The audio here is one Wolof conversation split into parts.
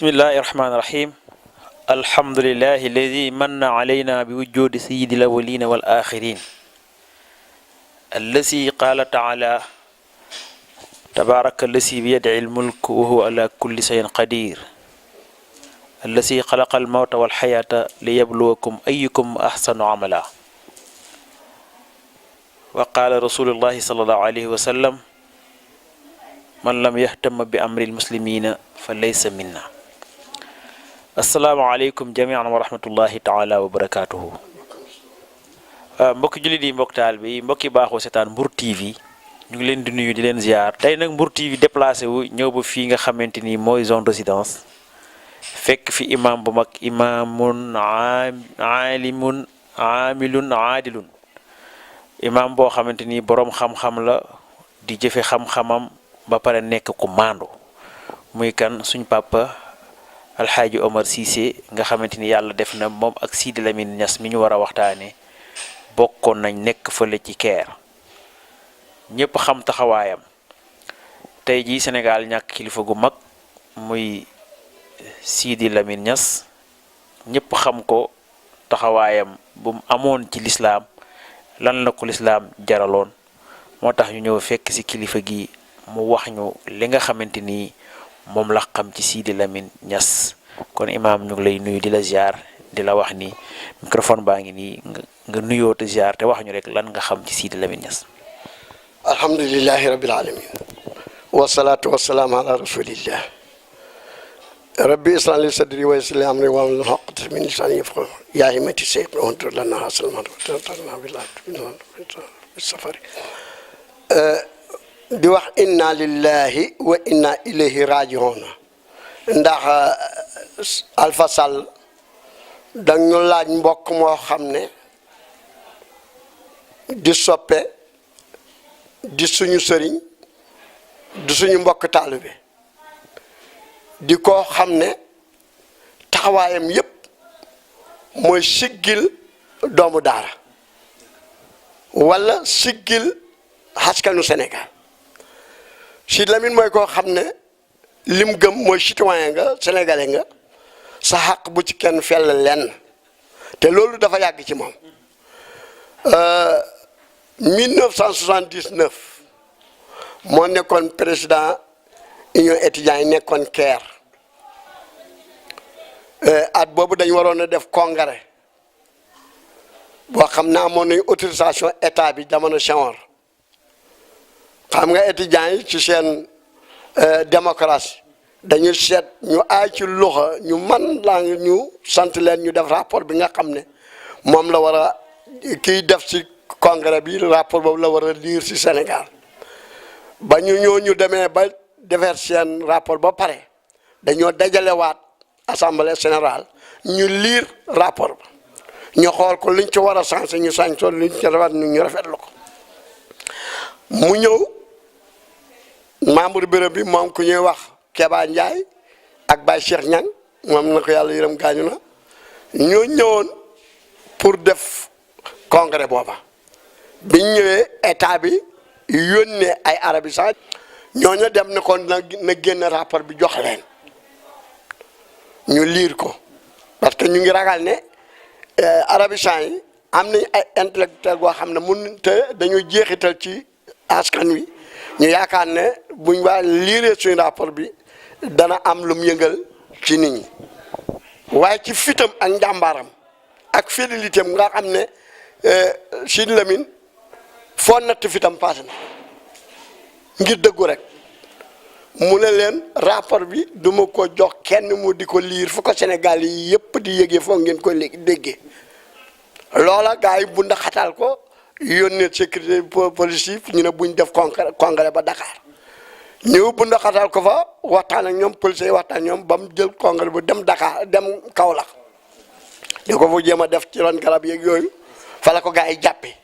بسم الله الرحمن الرحيم الحمد لله الذي من علينا بوجود سيد الأولين والآخرين الذي قال تعالى تبارك الذي بيده الملك وهو على كل شيء قدير الذي خلق الموت والحياة ليبلوكم أيكم أحسن عملا وقال رسول الله صلى الله عليه وسلم من لم يهتم بأمر المسلمين فليس منا asalaamaaleykum jamian wa rahmatullahi taala wa barakaatuhu mbokki jullit yi mbokk taal bi mbokki baaxoo seetaan Mbour TV ñu ngi leen di nuyu di leen ziar tey nag Mbour TV déplacé wu ñëw ba fii nga xamante ni mooy zone résidence fekk fi imam bu mag imaamun aalimun aamilun aadilun imam boo xamante ni boroom xam-xam la di jëfe xam-xamam ba pare nekk ku maandu muy kan suñ papa alxaaji Omar Cissé nga xamante ni yàlla def na moom ak Sidi Lamine Niass mi ñu war a waxtaane bokkoon nañ nekk fële ci Caire ñëpp xam taxawaayam tey jii Sénégal ñàkk kilifa gu mag muy Sidi Lamine Niass ñëpp xam ko taxawaayam bu mu amoon ci lislaam lan la ko lislaam jaraloon moo tax ñu ñëw fekk ci kilifa gi mu wax ñu li nga xamante ni moom la xam ci Sidi Lamine Niass kon imaam ñu ngi lay nuyu di la ziar di la wax ni microphone baa ngi nii nga nuyoo te ziar te wax ñu rek lan nga xam ci Sidi Lamine Niass. alhamdulillahi rabbil alamin wasalaatu wasalaamu ala rasulillah rabbi israh li sadri wa yassir li amri wahlul uqdatan min lisani yafqahu yaa himmati sayyid untur lana hasal ma safari di wax inna lillahi wa inna ilayhi raji'un ndax Alpha Sall dañu laaj mbokk moo xam ne di soppe di suñu sëriñ di suñu mbokk taalibe di ko xam ne taxawaayam yépp mooy siggil doomu daara walla siggil askanu Sénégal Sidi Lamine mooy koo xam ne lim gëm mooy citoyen nga sénégalais nga sa xaq bu ci kenn fell lenn te loolu dafa yàgg ci moom 1979 moo nekkoon président union étudiants yi nekkoon Caire at boobu dañu waroon a def congrès boo xam ne amoon nañu autorisation état bi jamono Senghor xam nga étudiants yi ci seen démocratie dañu seet ñu aay ci loxo ñu man laa ñu sant leen ñu def rapport bi nga xam ne moom la war a kiy def ci congrès bi rapport boobu la war a lire ci Sénégal ba ñu demee ba defar seen rapport ba pare dañoo dajalewaat assemblée générale ñu lire rapport ba ñu xool ko liñ ci war a changé ñu sañ ko liñ ci rafet ñu rafetlu ko mu ñëw membre bureau bi moom ku ñuy wax Keba Ndiaye ak Baye Cheikh Niang moom na ko yàlla yërëm gaañu na ñoo ñëwoon pour def congrès booba biñ ñëwee état bi yónnee ay arabisants ñooñu dem ne ko na génn rapport bi jox leen ñu liir ko parce que ñu ngi ragal ne arabisants yi am nañ ay intellectuel boo xam ne mun te dañu jeexital ci askan wi ñu yaakaar ne buñ waa liiree suñu rapport bi dana am lu mu yëngal ci nit ñi waaye ci fitam ak njàmbaaram ak fidélité am nga xam ne Sidi Lamine foo natt fitam paase na ngir dëggu rek mu ne leen rapport bi duma ko jox kenn mu di ko liir fu ko Sénégal yi yëpp di yëgee foog ngeen ko léegi déggee loola gars yi bu ndaxatal ko yónnee sécurité police yi ñu ne buñ def congrès ba Dakar ñëw bu ndaxatal ko fa waxtaan ak ñoom policiers yi waxtaan ñoom ba mu jël congrès bu dem Dakar dem Kaolack di ko fa jéem a def ci ron garab yeeg yooyu fa la ko gars yi jàppee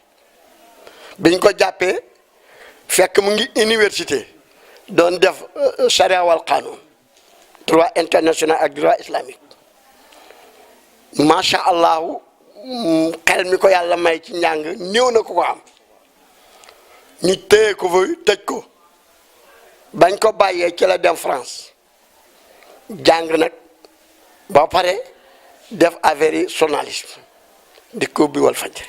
biñ ko jàppee fekk mu ngi université doon def charia wal qanun droit international ak droit islamique macha allahu xel mi ko yàlla may ci njàng néew na ko am ñu téye ko fa tëj ko bañ ko bàyyee ci la dem France jàng nag ba pare def affaire yi journalisme di ko bi Walfadjri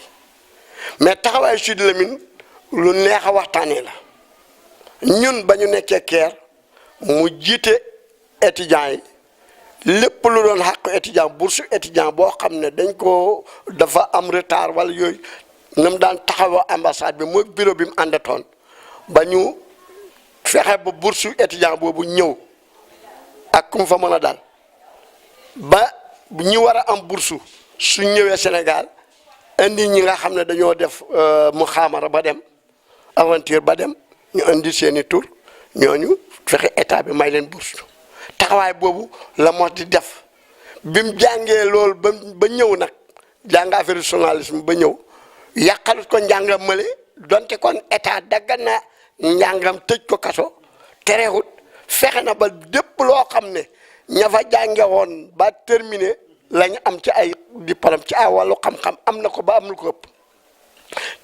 mais taxawaayu Sidi Lamine lu neex a waxtaanee la ñun ba ñu nekkee Caire mu jiite étudiants yi lépp lu doon xàq étudiant bourse étudiant boo xam ne dañ ko dafa am retard wala yooyu nam daan taxawoo ambassade bi mooy bureau bi mu àndatoon ba ñu fexe ba bourse étudiant boobu ñëw ak kum fa mën a dal ba ñu war a am bourse su ñëwee Sénégal indi ñi nga xam ne dañoo def mu xaamara ba dem aventure ba dem ñu indi seeni tur ñooñu fexe état bi may leen bourse taxawaay boobu la moo di def bi mu jàngee loolu ba ñëw nag jàng affaire journalisme ba ñëw yàqalut ko njàngam mële donte kon état daggan na njàngam tëj ko kaso terewut fexe na ba lépp loo xam ne ña fa jànge woon ba terminé lañu am ci ay diplôme ci ay wàllu xam-xam am na ko ba am lu ko ëpp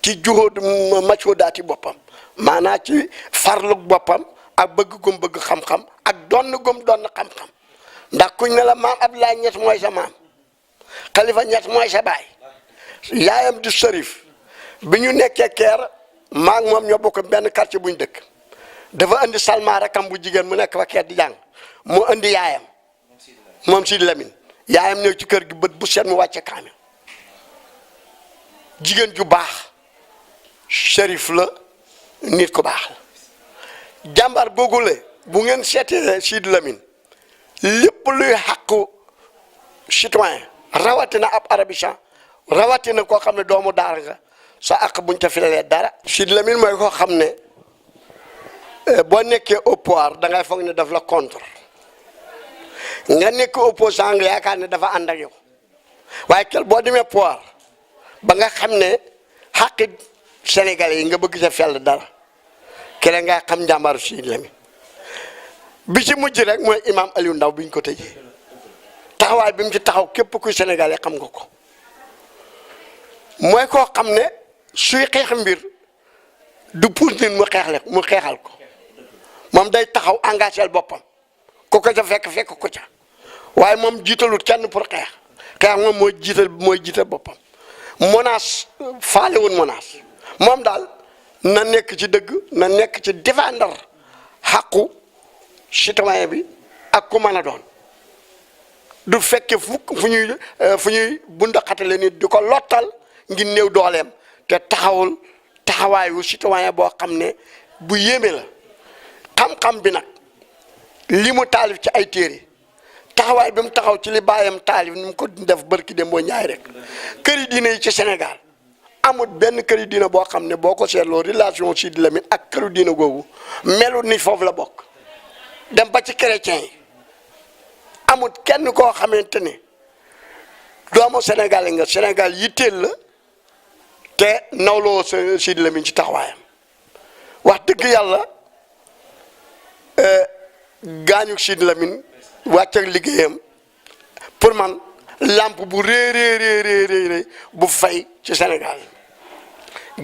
ci juhóod macoodaati boppam maanaam ci farluk boppam ak bëgg gum bëgg xam-xam ak donn gum donn xam-xam ndax kuñ ne la maam Abdoulaye Niass mooy sa maam Khalifa Niass mooy sa baay yaayam di Sërif bi ñu nekkee Caire maa ngi moom ñoo bokk benn quartier bu ñu dëkk dafa indi Salma rakam bu jigéen mu nekk fa Caire di jàng mu indi yaayam moom Sidi Lamine yaayam ñëw ci kër gi bët bu seet mu wàcce kaamil jigéen ju baax Sërif la nit ko baax la jàmbar googule bu ngeen seetee Sidi Lamine lépp luy xàqu citoyen rawatina ab arabisant rawatina koo xam ne doomu daara nga sa àq buñ ca filalee dara. Sidi Lamine mooy koo xam ne boo nekkee au pouvoir da ngay foog ne daf la contre nga nekk opposant nga yaakaar ne dafa ànd ak yow waaye kel boo demee pouvoir ba nga xam ne xàqi Sénégalais yi nga bëgg ca fell dara kele nga xam njàmbaaru Sidi Lamine bi ci mujj rek mooy imam Aliou Ndaw bi ñu ko tëjee taxawaay bi mu ci taxaw képp kuy Sénégalais xam nga ko mooy koo xam ne suy xeex mbir du puus nit mu xeexal ko moom day taxaw engagé boppam ku ko ca fekk ko ca waaye moom jiitalut kenn pour xeex moom mooy jiital boppam menace faalewul menace moom daal na nekk ci dëgg na nekk ci défendre xàqu citoyen bi ak ku mën a doon du fekke fu ñuy bunda xatale nit di ko lottal ngir néew dooleem te taxawaayu citoyen boo xam ne bu yéeme la xam-xam bi nag li mu taalif ci ay téere taxawaay bi mu taxaw ci li bàyyam taalif ni mu ko def barki dem boo ñaay rek këri diine yi ci Sénégal amul benn këri diine boo xam ne boo ko seetloo relation Sidi Lamine ak këru diine googu melu ni foofu la bokk dem ba ci chrétien yi amul kenn koo xamante ne doomu Sénégal nga Sénégal yitteel la te nawloo Sidi Lamine ci taxawaayam wax dëgg yàlla gaañu Sidi Lamine wàcc ak liggéeyam pour man lampe bu réy bu fay ci Sénégal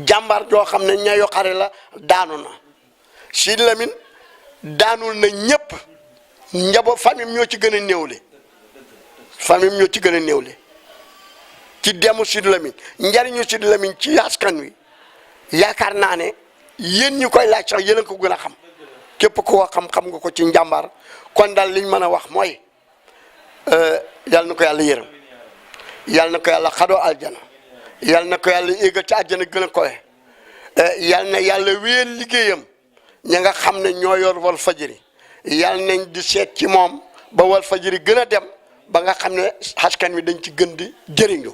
jàmbaar joo xam ne ñayo xare la daanu na Sidi Lamine daanul na ñëpp njaboot famille ñoo ci gën a néewle ci demu Sidi Lamine njariñu Sidi Lamine ci askan wi yaakaar naa ne yéen ñi koy laaj sax yéen a ko gën a xam képp ku ko xam nga ko ci njàmbaar kon daal liñ mën a wax mooy yal na ko yàlla yërëm yal na ko yàlla xadoo aljana yal na ko yàlla yéegal ci àjjana gën a kowe yal na yàlla wéyal liggéeyam ña nga xam ne ñoo yor Walfadjri yal nañ di seet ci moom ba Walfadjri gën a dem ba nga xam ne askan wi dañ ci gën di jëriñu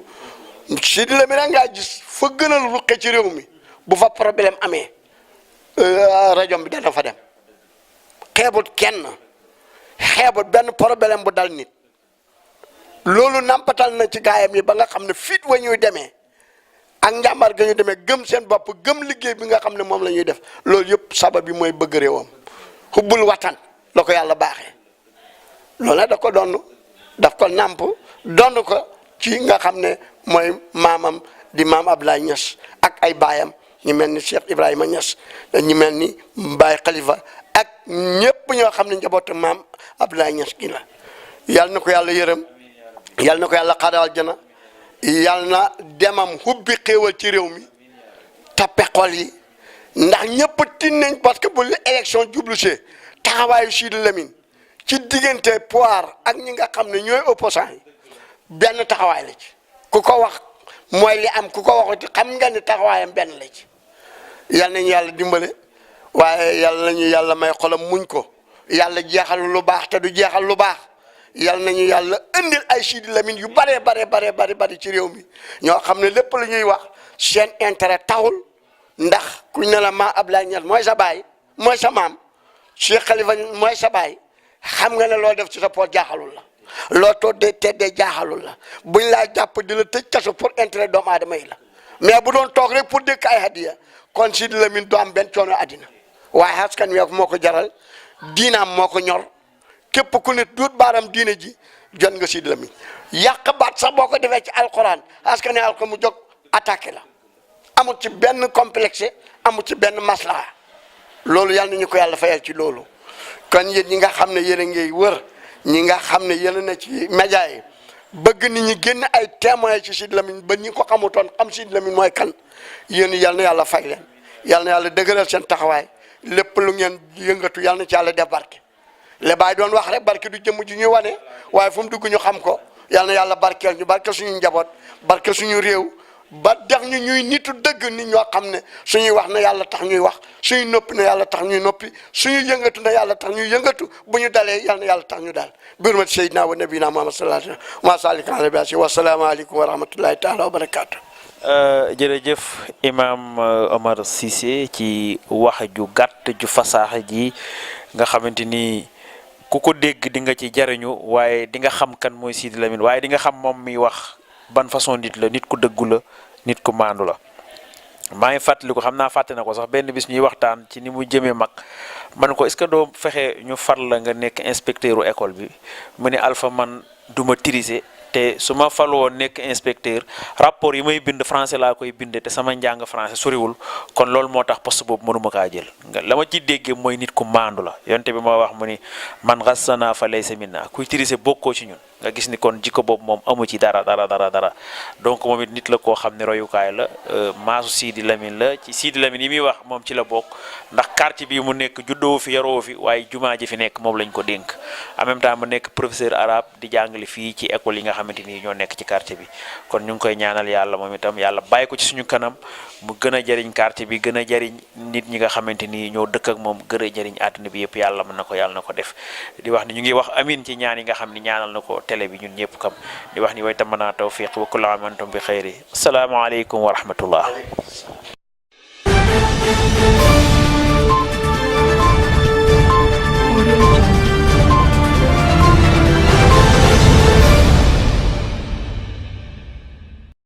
Sidi Lamine ngaa gis fa gën a ruqe ci réew mi bu fa problème amee rajo bi dana fa dem xeebut kenn xeebut benn problème bu dal nit loolu nampatal na ci gaayam yi ba nga xam ne fit wa ñuy demee ak njàmbaar ga ñuy demee gëm seen bopp gëm liggéey bi nga xam ne moom la ñuy def loolu yëpp sabab bi mooy bëgg réewam xubbul watan la ko yàlla baaxee loolu nag da ko donn daf ko nàmp donn ko ci nga xam ne mooy maamam di maam Abdoulaye Niass ak ay baayam ñu mel ni Cheikh Ibrahima Niass ñu mel ni Baye Khalifa ak ñëpp ñoo xam ne njabootu maam Abdoulaye Niass gi la yàlla na ko yàlla yërëm yal na ko yàlla xaaral jana yal na demam hubbi xéewal ci réew mi tappe xol yi ndax ñëpp tin nañ parce que bu élection jublusee taxawaayu Sidi Lamine ci diggante pouvoir ak ñi nga xam ne ñooy opposant yi benn taxawaay la ci ku ko wax mooy li am ku ko waxuti xam nga ni taxawaayam benn la ci yal nañu yàlla dimbale waaye yal nañu yàlla may xolam muñ ko yàlla jeexal lu baax te du jeexal lu baax yal nañu yàlla indil ay Sidi Lamine yu bare ci réew mi ñoo xam ne lépp lu ñuy wax seen intérêt taxul ndax kuñ ne la maa Ablaye Niass mooy sa baay mooy sa maam Cheikh Khalifa mooy sa baay xam nga ne loo def ci sa poos jaaxalul la loo teddee jaaxalul la buñ laa jàpp di la tëj kaso pour intérêt doomu aadama yi la mais bu doon toog rek pour dëkk ay hadiya kon Sidi Lamine du am benn coono àddina waaye askan wi moo ko jaral diinaam moo ko ñor képp ku ne duut baaram diine ji jot nga Sidi Lamine yàq baat sax boo ko defee ci alquran askan wi alko mu jóg attaqué la amul ci benn complexe amul ci benn maslaha loolu yàlla nañu ko yàlla fayal ci loolu kon yéen ñi nga xam ne yéen a ngi wër ñi nga xam ne yéen a ne ci média yi bëgg nit ñi génn ay témoins ci Sidi Lamine ba ñi ko xamutoon xam Sidi Lamine mooy kan yéen yàlla na yàlla fay leen yàlla na yàlla dëgëral seen taxawaay lépp lu ngeen yëngatu yàlla na ci yàlla def barke le baay doon wax rek barke du jëmm ji ñuy wane waaye fu mu dugg ñu xam ko yàlla na yàlla barkeel ñu barke suñu njaboot barke suñu réew ba def ñu ñuy nitu dëgg nit ñoo xam ne suñuy wax na yàlla tax ñuy wax suñuy noppi na yàlla tax ñuy noppi suñuy yëngatu na yàlla tax ñuy yëngatu bu ñu dalee yàlla na yàlla tax ñu daal birmat Seydina wa nabina Muhammad sallallahu alayhi wa sallam wa salaamu aleykum wa rahmatullahi taala wa barakaatu. jërëjëf Imam Omar Cissé ci wax ju gàtt ju fasaaxa ji nga xamante ni ku ko dégg di nga ci jariñu waaye di nga xam kan mooy Sidi Lamine waaye di nga xam moom mi wax ban façon nit la nit ku dëggu la nit ku maandu la maa ngi fàttali ko xam naa fàtte na ko sax benn bis ñuy waxtaan ci ni mu jëmee mag man ko est-ce que doo fexe ñu far la nga nekk inspecteur u école bi mu ne Alpha man duma triser te su ma fal woon nekk inspecteur rapport yi may bind français laa koy binde te sama njàng français soriwul kon loolu moo tax poste boobu mënuma kaa jël nga la ma ci déggee mooy nit ku maandu la yonte bi ma wax mu ni man xassana fa laysa minna kuy triser bokkoo ci ñun nga gis ni kon jikko boobu moom amu ci dara donc moom it nit la koo xam ne royukaay la maasu Sidi Lamine la ci Sidi Lamine yi muy wax moom ci la bokk ndax quartier bi mu nekk juddoo fi yaroo fi waaye jumaa ji fi nekk moom lañ ko dénk en même temps mu nekk professeur arabe di jàngale fii ci école yi nga xamante ni ñoo nekk ci quartier bi kon ñu ngi koy ñaanal yàlla moom itam yàlla bàyyi ko ci suñu kanam mu gën a jëriñ quartier bi gën a jëriñ nit ñi nga xamante ni ñoo dëkk ak moom gën a jëriñ àdduna bi yëpp yàlla mën na ko yàlla na ko def di wax ni ñu ngi wax amin ci ñaan yi nga xam ni ñaanal na ko télé bi ñun ñëpp kam di wax ni way tamana tawfiq wa kullu aam antum bi xayri assalaamu aleykum wa rahmatullah